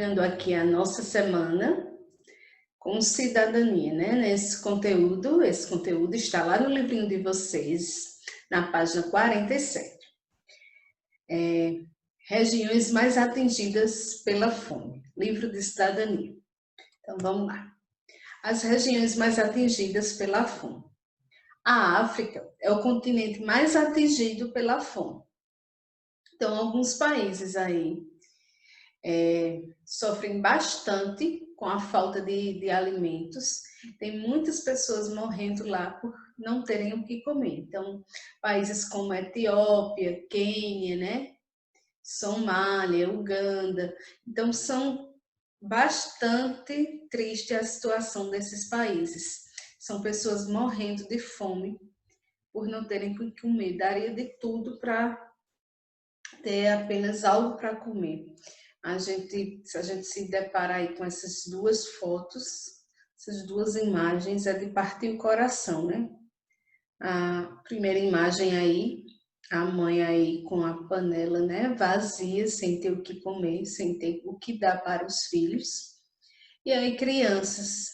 iniciando aqui a nossa semana com cidadania, né? Esse conteúdo está lá no livrinho de vocês, na página 47. Regiões mais atingidas pela fome, livro de cidadania. Então vamos lá. As regiões mais atingidas pela fome. A África é o continente mais atingido pela fome. Então, alguns países aí sofrem bastante com a falta de alimentos. Tem muitas pessoas morrendo lá por não terem o que comer. Então, países como Etiópia, Quênia, né? Somália, Uganda. Então, são bastante triste a situação desses países. São pessoas morrendo de fome por não terem o que comer. Daria de tudo para ter apenas algo para comer. Se a gente se deparar aí com essas duas fotos, essas duas imagens, é de partir o coração, né? A primeira imagem aí, a mãe aí com a panela, né, vazia, sem ter o que comer, sem ter o que dar para os filhos. E aí crianças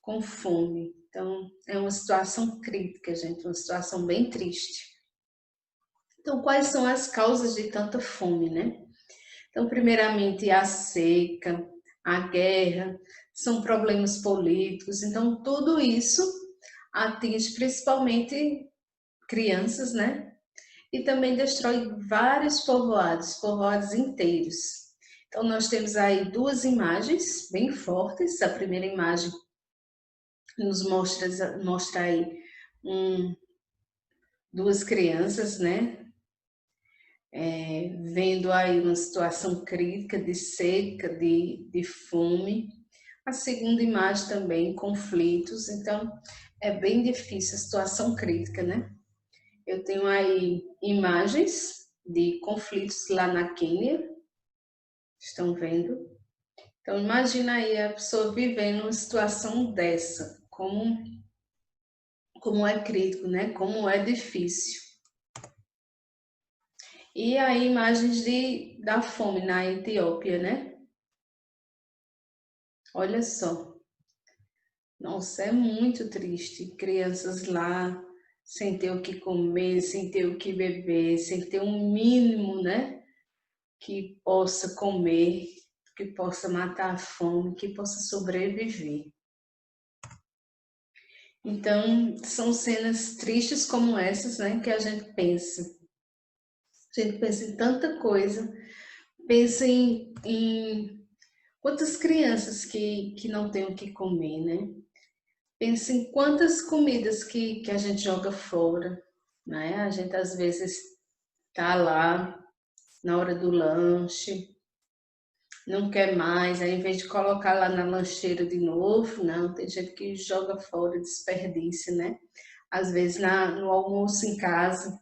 com fome. Então, é uma situação crítica, gente, uma situação bem triste. Então, quais são as causas de tanta fome, né? Então, primeiramente, a seca, a guerra, são problemas políticos. Então, tudo isso atinge principalmente crianças, né? E também destrói vários povoados inteiros. Então, nós temos aí duas imagens bem fortes. A primeira imagem nos mostra aí duas crianças, né? Vendo aí uma situação crítica de seca, de fome. A segunda imagem também, conflitos. Então, é bem difícil a situação crítica, né? Eu tenho aí imagens de conflitos lá na Quênia. Estão vendo? Então, imagina aí a pessoa vivendo uma situação dessa. Como é crítico, né? Como é difícil. E aí imagens da fome na Etiópia, né? Olha só. Nossa, é muito triste. Crianças lá sem ter o que comer, sem ter o que beber, sem ter um mínimo, né? Que possa comer, que possa matar a fome, que possa sobreviver. Então, são cenas tristes como essas, né? Que a gente pensa. A gente pensa em tanta coisa. Pensa em quantas crianças que não têm o que comer, né? Pensa em quantas comidas que a gente joga fora, né? A gente às vezes tá lá na hora do lanche, não quer mais, aí em vez de colocar lá na lancheira de novo, não, tem gente que joga fora, desperdiça, né? Às vezes no almoço em casa,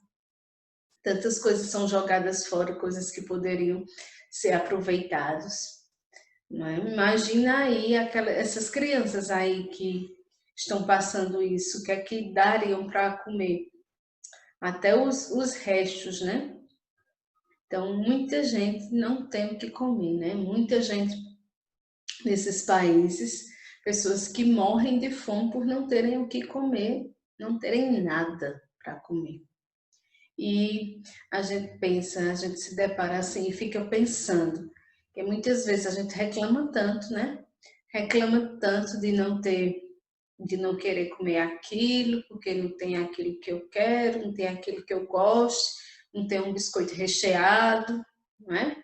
tantas coisas são jogadas fora, coisas que poderiam ser aproveitadas. Não é? Imagina aí essas crianças aí que estão passando isso, o que é que dariam para comer? Até os restos, né? Então, muita gente não tem o que comer, né? Muita gente nesses países, pessoas que morrem de fome por não terem o que comer, não terem nada para comer. E a gente pensa, a gente se depara assim e fica pensando, que muitas vezes a gente reclama tanto, né? Reclama tanto de não querer comer aquilo, porque não tem aquilo que eu quero, não tem aquilo que eu gosto, não tem um biscoito recheado, não é?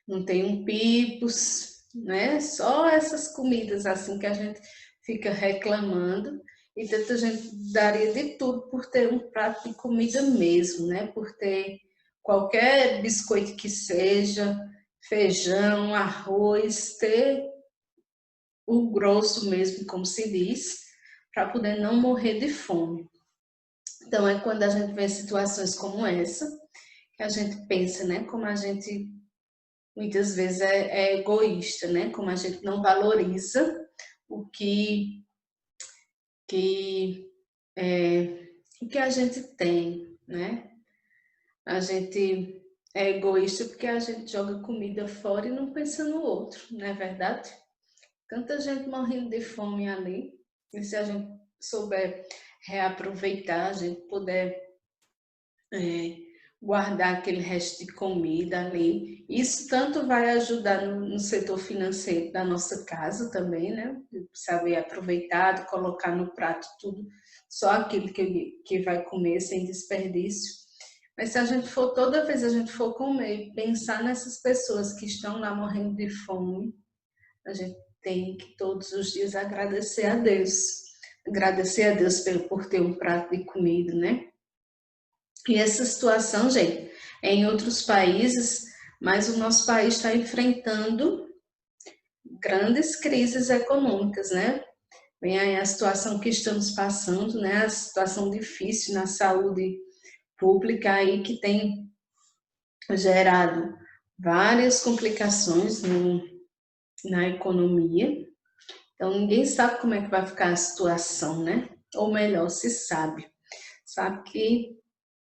Não tem um pipos, né? Só essas comidas assim que a gente fica reclamando e tanta gente daria de tudo por ter um prato de comida mesmo, né? Por ter qualquer biscoito que seja, feijão, arroz, ter o grosso mesmo, como se diz, para poder não morrer de fome. Então é quando a gente vê situações como essa que a gente pensa, né? Como a gente muitas vezes é egoísta, né? Como a gente não valoriza o que, o que a gente tem, né? A gente é egoísta porque a gente joga comida fora e não pensa no outro, não é verdade? Tanta gente morrendo de fome ali, e se a gente souber reaproveitar, a gente puder guardar aquele resto de comida ali, isso tanto vai ajudar no setor financeiro da nossa casa também, né? Saber aproveitar, colocar no prato tudo, só aquilo que vai comer sem desperdício. Mas se a gente for, toda vez a gente for comer, pensar nessas pessoas que estão lá morrendo de fome, a gente tem que todos os dias agradecer a Deus. Agradecer a Deus por ter um prato de comida, né? E essa situação, gente, é em outros países, mas o nosso país está enfrentando grandes crises econômicas, né? Vem aí a situação que estamos passando, né? A situação difícil na saúde pública aí que tem gerado várias complicações na economia. Então, ninguém sabe como é que vai ficar a situação, né? Ou melhor, se sabe. Sabe que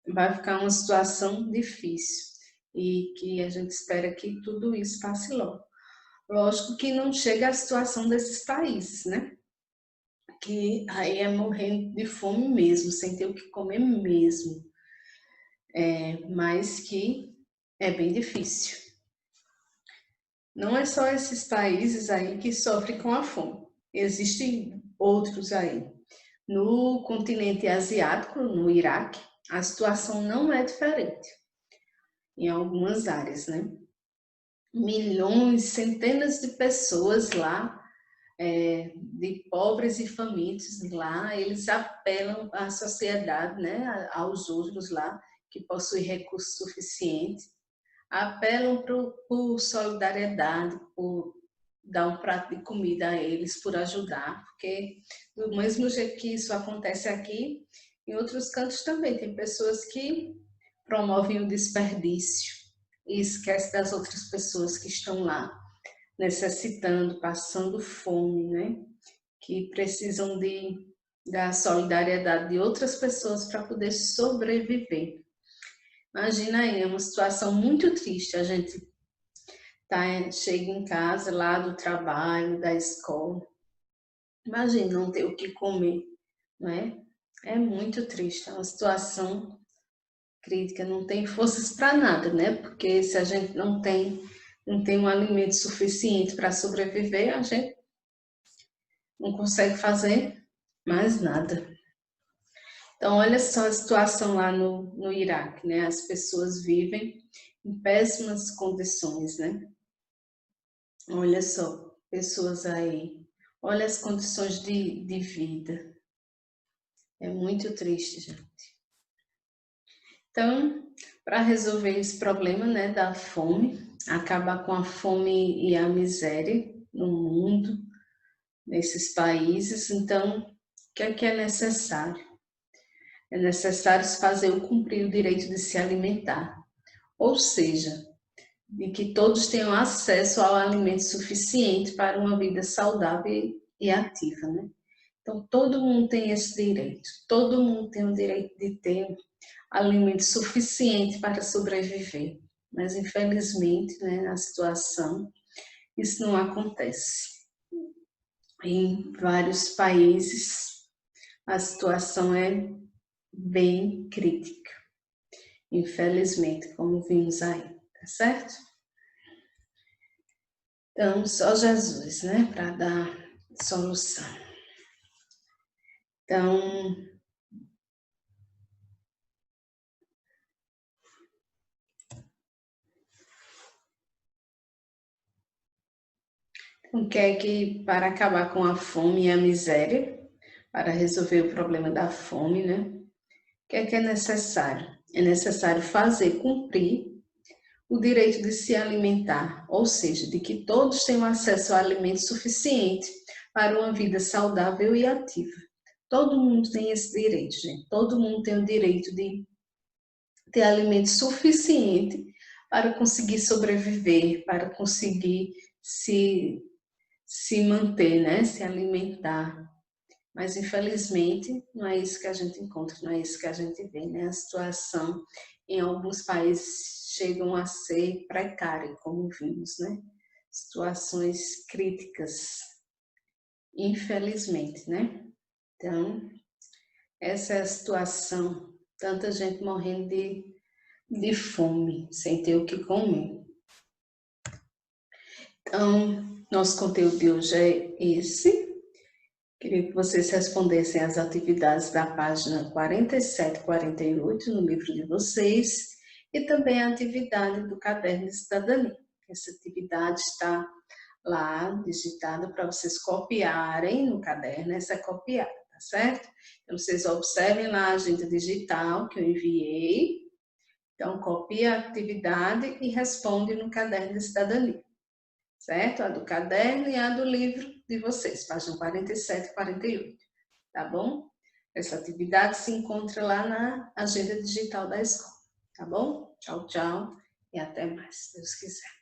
vai ficar uma situação difícil e que a gente espera que tudo isso passe logo. Lógico que não chega à situação desses países, né? Que aí é morrendo de fome mesmo, sem ter o que comer mesmo. Mas que é bem difícil. Não é só esses países aí que sofrem com a fome. Existem outros aí. No continente asiático, no Iraque, a situação não é diferente em algumas áreas, né? Milhões, centenas de pessoas lá, de pobres e famintos lá, eles apelam à sociedade, né, aos outros lá, que possuem recursos suficientes, apelam por solidariedade, por dar um prato de comida a eles, por ajudar, porque do mesmo jeito que isso acontece aqui, em outros cantos também tem pessoas que promovem o desperdício e esquecem das outras pessoas que estão lá necessitando, passando fome, né? Que precisam da solidariedade de outras pessoas para poder sobreviver. Imagina aí, é uma situação muito triste. A gente chega em casa lá do trabalho, da escola. Imagina não ter o que comer, não é? É muito triste, é uma situação crítica, não tem forças para nada, né? Porque se a gente não tem um alimento suficiente para sobreviver, a gente não consegue fazer mais nada. Então, olha só a situação lá no Iraque, né? As pessoas vivem em péssimas condições, né? Olha só, pessoas aí. Olha as condições de vida. É muito triste, gente. Então, para resolver esse problema, né, da fome, acabar com a fome e a miséria no mundo, nesses países, então, o que é necessário? É necessário se fazer o cumprir o direito de se alimentar, ou seja, de que todos tenham acesso ao alimento suficiente para uma vida saudável e ativa, né? Então, todo mundo tem esse direito, todo mundo tem o direito de ter alimento suficiente para sobreviver. Mas, infelizmente, né, na situação, isso não acontece. Em vários países, a situação é bem crítica, infelizmente, como vimos aí, tá certo? Então, só Jesus, né, para dar solução. Então, quer que para acabar com a fome e a miséria, para resolver o problema da fome, né, o que é necessário? É necessário fazer cumprir o direito de se alimentar, ou seja, de que todos tenham acesso a alimento suficiente para uma vida saudável e ativa. Todo mundo tem esse direito, gente. Todo mundo tem o direito de ter alimento suficiente para conseguir sobreviver, para conseguir se manter, né? Se alimentar. Mas, infelizmente, não é isso que a gente encontra, não é isso que a gente vê, né? A situação em alguns países chegam a ser precária, como vimos, né? Situações críticas, infelizmente, né? Então, essa é a situação. Tanta gente morrendo de fome, sem ter o que comer. Então, nosso conteúdo de hoje é esse. Queria que vocês respondessem às atividades da página 47 e 48 no livro de vocês e também a atividade do caderno de cidadania. Essa atividade está lá digitada para vocês copiarem no caderno, essa é copiada, tá certo? Então, vocês observem lá a agenda digital que eu enviei. Então, copia a atividade e responde no caderno de cidadania, certo? A do caderno e a do livro de vocês, página 47 e 48, tá bom? Essa atividade se encontra lá na agenda digital da escola, tá bom? Tchau, tchau e até mais, se Deus quiser.